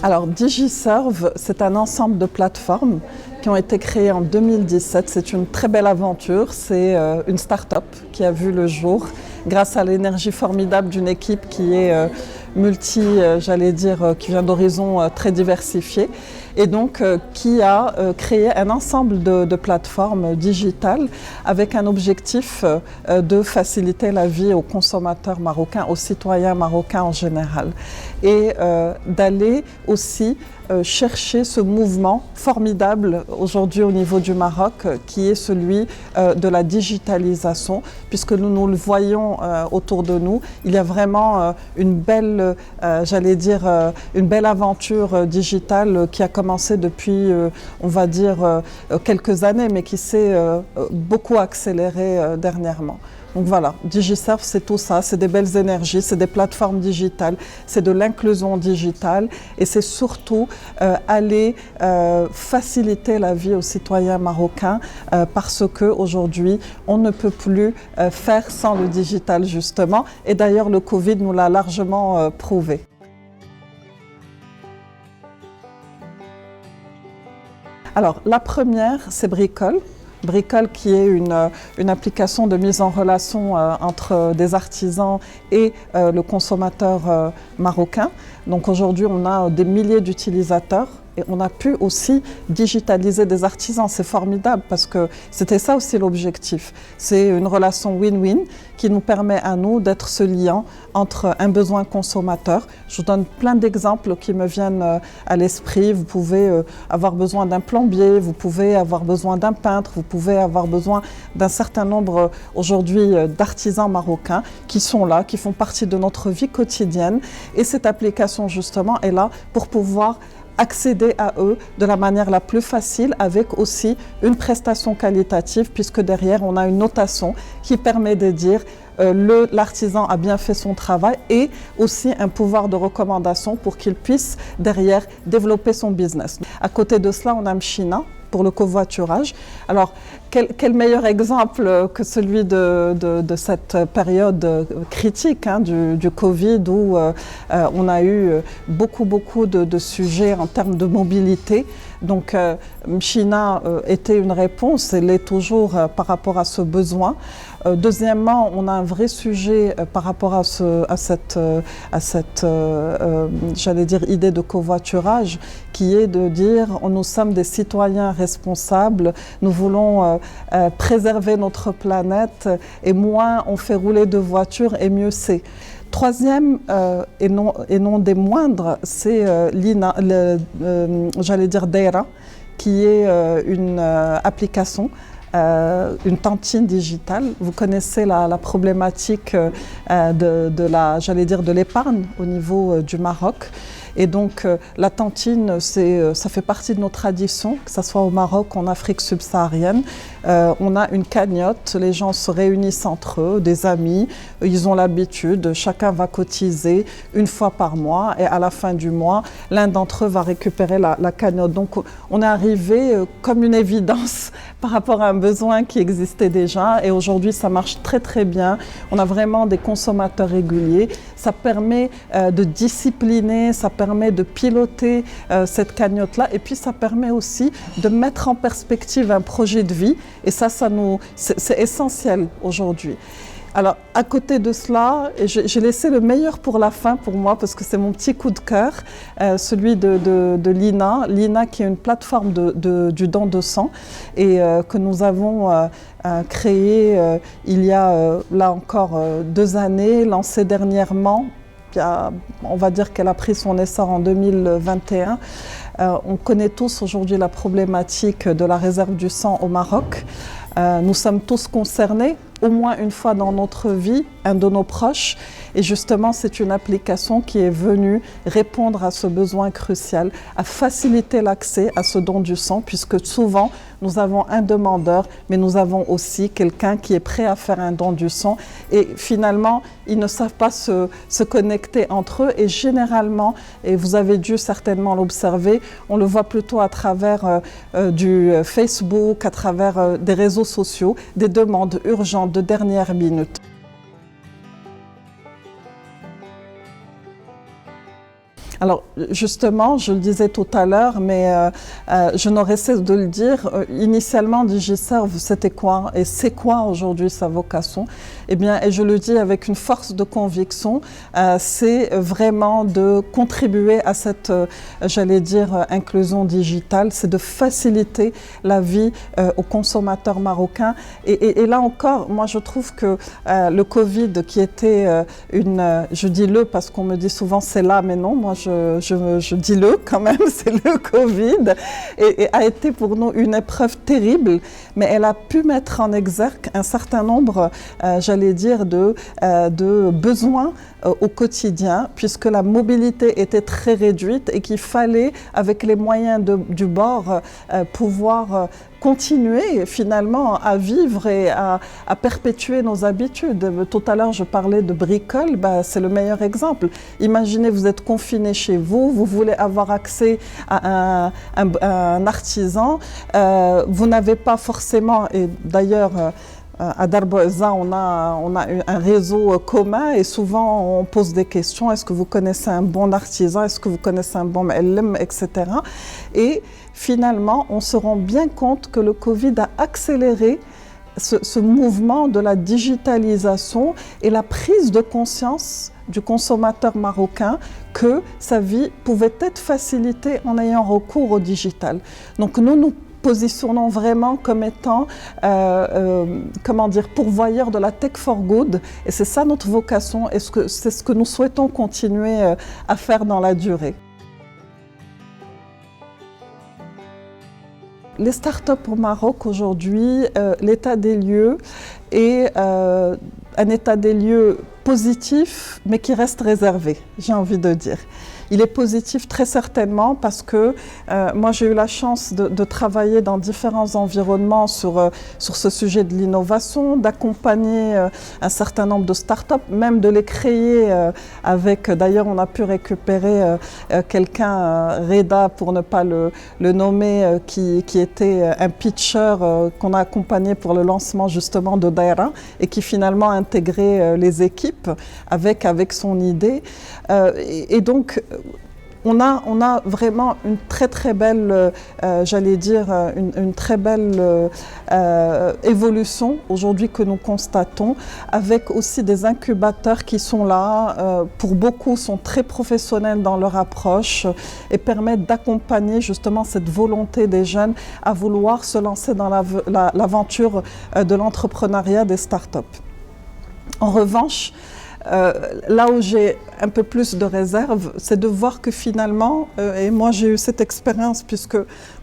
Alors, DigiServe, c'est un ensemble de plateformes qui ont été créées en 2017. C'est une très belle aventure. C'est une start-up qui a vu le jour grâce à l'énergie formidable d'une équipe qui est qui vient d'horizons très diversifiés et donc qui a créé un ensemble de plateformes digitales avec un objectif de faciliter la vie aux consommateurs marocains, aux citoyens marocains en général et d'aller aussi chercher ce mouvement formidable aujourd'hui au niveau du Maroc qui est celui de la digitalisation puisque nous le voyons autour de nous. Il y a vraiment une belle aventure digitale qui a commencé depuis, quelques années mais qui s'est beaucoup accélérée dernièrement. Donc voilà, DigiServe, c'est tout ça, c'est des belles énergies, c'est des plateformes digitales, c'est de l'inclusion digitale et c'est surtout aller faciliter la vie aux citoyens marocains parce qu'aujourd'hui, on ne peut plus faire sans le digital justement. Et d'ailleurs, le Covid nous l'a largement prouvé. Alors, la première, c'est Bricole. Bricole qui est une application de mise en relation entre des artisans et le consommateur marocain. Donc aujourd'hui, on a des milliers d'utilisateurs et on a pu aussi digitaliser des artisans. C'est formidable parce que c'était ça aussi l'objectif. C'est une relation win-win qui nous permet à nous d'être ce lien entre un besoin consommateur. Je vous donne plein d'exemples qui me viennent à l'esprit. Vous pouvez avoir besoin d'un plombier, vous pouvez avoir besoin d'un peintre, vous pouvez avoir besoin d'un certain nombre aujourd'hui d'artisans marocains qui sont là, qui font partie de notre vie quotidienne. Et cette application justement est là pour pouvoir accéder à eux de la manière la plus facile avec aussi une prestation qualitative puisque derrière on a une notation qui permet de dire l'artisan a bien fait son travail et aussi un pouvoir de recommandation pour qu'il puisse derrière développer son business. À côté de cela, on a Mchina pour le covoiturage. Alors, quel meilleur exemple que celui de cette période critique du Covid où on a eu beaucoup de sujets en termes de mobilité. Donc, Mchina était une réponse, elle l'est toujours par rapport à ce besoin. Deuxièmement, on a un vrai sujet par rapport à cette idée de covoiturage qui est de dire nous sommes des citoyens responsables, nous voulons préserver notre planète et moins on fait rouler de voitures et mieux c'est. Troisième, et non des moindres, c'est Daira, qui est une application, une tantine digitale. Vous connaissez la problématique de l'épargne au niveau du Maroc. Et donc la tantine, ça fait partie de nos traditions, que ce soit au Maroc, en Afrique subsaharienne. On a une cagnotte, les gens se réunissent entre eux, des amis, ils ont l'habitude, chacun va cotiser une fois par mois et à la fin du mois, l'un d'entre eux va récupérer la cagnotte. Donc on est arrivé comme une évidence par rapport à un besoin qui existait déjà et aujourd'hui ça marche très bien. On a vraiment des consommateurs réguliers, ça permet de discipliner, ça permet de piloter cette cagnotte-là et puis ça permet aussi de mettre en perspective un projet de vie et c'est essentiel aujourd'hui. Alors, à côté de cela, j'ai laissé le meilleur pour la fin pour moi parce que c'est mon petit coup de cœur, celui de Lina. Lina qui est une plateforme du don de sang et que nous avons créé il y a là encore 2 années, lancée dernièrement. On va dire qu'elle a pris son essor en 2021. On connaît tous aujourd'hui la problématique de la réserve du sang au Maroc. Nous sommes tous concernés, au moins une fois dans notre vie, un de nos proches. Et justement, c'est une application qui est venue répondre à ce besoin crucial, à faciliter l'accès à ce don du sang, puisque souvent, nous avons un demandeur, mais nous avons aussi quelqu'un qui est prêt à faire un don du sang. Et finalement, ils ne savent pas se connecter entre eux. Et généralement, et vous avez dû certainement l'observer, on le voit plutôt à travers du Facebook, à travers des réseaux sociaux, des demandes urgentes de dernière minute. Alors justement, je le disais tout à l'heure, mais je n'aurais cesse de le dire, initialement DigiServe c'était quoi et c'est quoi aujourd'hui sa vocation? Eh bien, et je le dis avec une force de conviction, c'est vraiment de contribuer à cette, j'allais dire, inclusion digitale, c'est de faciliter la vie aux consommateurs marocains. Et là encore, moi je trouve que le Covid qui était je dis le parce qu'on me dit souvent c'est là, mais non, moi je dis le quand même, c'est le Covid, et a été pour nous une épreuve terrible, mais elle a pu mettre en exergue un certain nombre, j'allais dire, de besoins au quotidien, puisque la mobilité était très réduite et qu'il fallait, avec les moyens du bord, pouvoir continuer finalement à vivre et à perpétuer nos habitudes. Tout à l'heure, je parlais de bricole, c'est le meilleur exemple. Imaginez, vous êtes confiné chez vous, vous voulez avoir accès à un artisan, vous n'avez pas forcément, et d'ailleurs, à Darbo Eza, on a un réseau commun et souvent on pose des questions. Est-ce que vous connaissez un bon artisan? Est-ce que vous connaissez un bon MLM, etc. Et finalement, on se rend bien compte que le Covid a accéléré ce mouvement de la digitalisation et la prise de conscience du consommateur marocain que sa vie pouvait être facilitée en ayant recours au digital. Donc nous positionnons vraiment comme étant, comment dire, pourvoyeurs de la tech for good, et c'est ça notre vocation, et c'est ce que nous souhaitons continuer à faire dans la durée. Les startups au Maroc aujourd'hui, l'état des lieux est un état des lieux positif, mais qui reste réservé, j'ai envie de dire. Il est positif très certainement parce que moi j'ai eu la chance de travailler dans différents environnements sur ce sujet de l'innovation, d'accompagner un certain nombre de startups, même de les créer avec, d'ailleurs on a pu récupérer quelqu'un, Reda pour ne pas le nommer, qui était un pitcher qu'on a accompagné pour le lancement justement de Daira et qui finalement a intégré les équipes avec son idée. Et donc, on a vraiment une très belle, j'allais dire, une très belle évolution aujourd'hui que nous constatons, avec aussi des incubateurs qui sont là, pour beaucoup sont très professionnels dans leur approche et permettent d'accompagner justement cette volonté des jeunes à vouloir se lancer dans l'aventure de l'entrepreneuriat des startups. En revanche, là où j'ai un peu plus de réserve, c'est de voir que finalement, et moi j'ai eu cette expérience puisque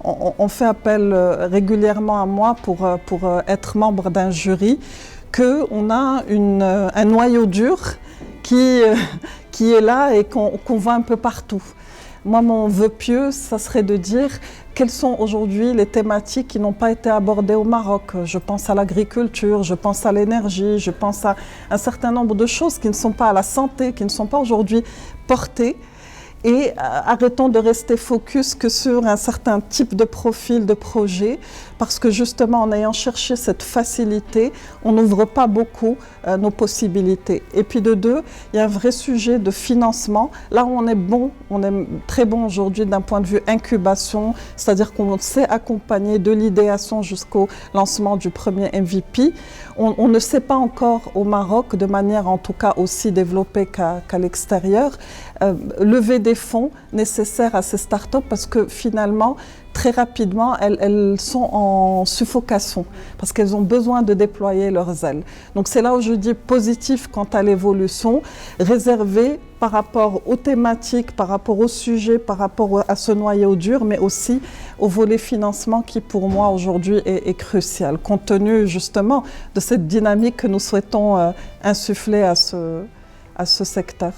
on fait appel régulièrement à moi pour être membre d'un jury, qu'on a un noyau dur qui est là et qu'on voit un peu partout. Moi, mon vœu pieux, ça serait de dire quelles sont aujourd'hui les thématiques qui n'ont pas été abordées au Maroc. Je pense à l'agriculture, je pense à l'énergie, je pense à un certain nombre de choses qui ne sont pas à la santé, qui ne sont pas aujourd'hui portées. Et arrêtons de rester focus que sur un certain type de profil de projet, parce que justement en ayant cherché cette facilité, on n'ouvre pas beaucoup nos possibilités. Et puis de deux, il y a un vrai sujet de financement. Là où on est très bon aujourd'hui d'un point de vue incubation, c'est-à-dire qu'on sait accompagner de l'idéation jusqu'au lancement du premier MVP. On ne sait pas encore au Maroc, de manière en tout cas aussi développée qu'à l'extérieur, lever des fonds nécessaires à ces startups parce que finalement, très rapidement, elles sont en suffocation parce qu'elles ont besoin de déployer leurs ailes. Donc c'est là où je dis positif quant à l'évolution, réservé par rapport aux thématiques, par rapport au sujet, par rapport à ce noyau dur, mais aussi au volet financement qui pour moi aujourd'hui est crucial, compte tenu justement de cette dynamique que nous souhaitons insuffler à ce secteur.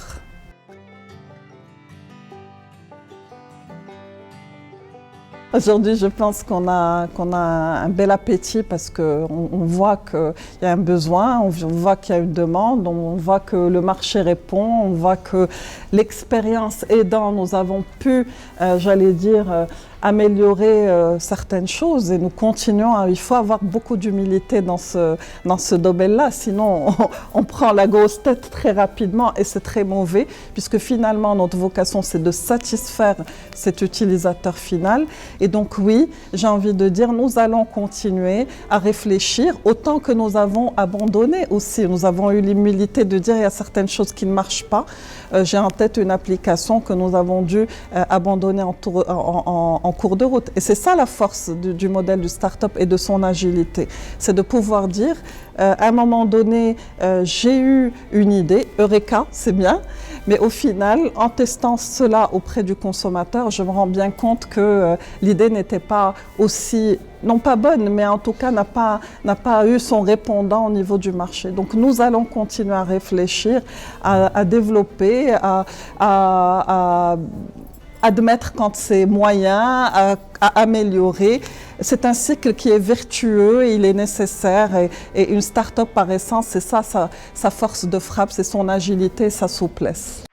Aujourd'hui, je pense qu'on a un bel appétit parce qu'on voit qu'il y a un besoin, on voit qu'il y a une demande, on voit que le marché répond, on voit que l'expérience aidant, nous avons pu, j'allais dire, améliorer certaines choses et nous continuons. Il faut avoir beaucoup d'humilité dans ce domaine-là, sinon on prend la grosse tête très rapidement et c'est très mauvais puisque finalement notre vocation c'est de satisfaire cet utilisateur final. Et donc oui, j'ai envie de dire, nous allons continuer à réfléchir autant que nous avons abandonné aussi. Nous avons eu l'humilité de dire il y a certaines choses qui ne marchent pas. J'ai en tête une application que nous avons dû abandonner en cours de route. Et c'est ça la force du modèle du start-up et de son agilité. C'est de pouvoir dire, à un moment donné, j'ai eu une idée, Eureka, c'est bien, mais au final, en testant cela auprès du consommateur, je me rends bien compte que l'idée n'était pas aussi, non pas bonne, mais en tout cas n'a pas eu son répondant au niveau du marché. Donc nous allons continuer à réfléchir, à développer, à admettre quand c'est moyen, à améliorer. C'est un cycle qui est vertueux, il est nécessaire et une start-up par essence, c'est ça sa force de frappe, c'est son agilité, sa souplesse.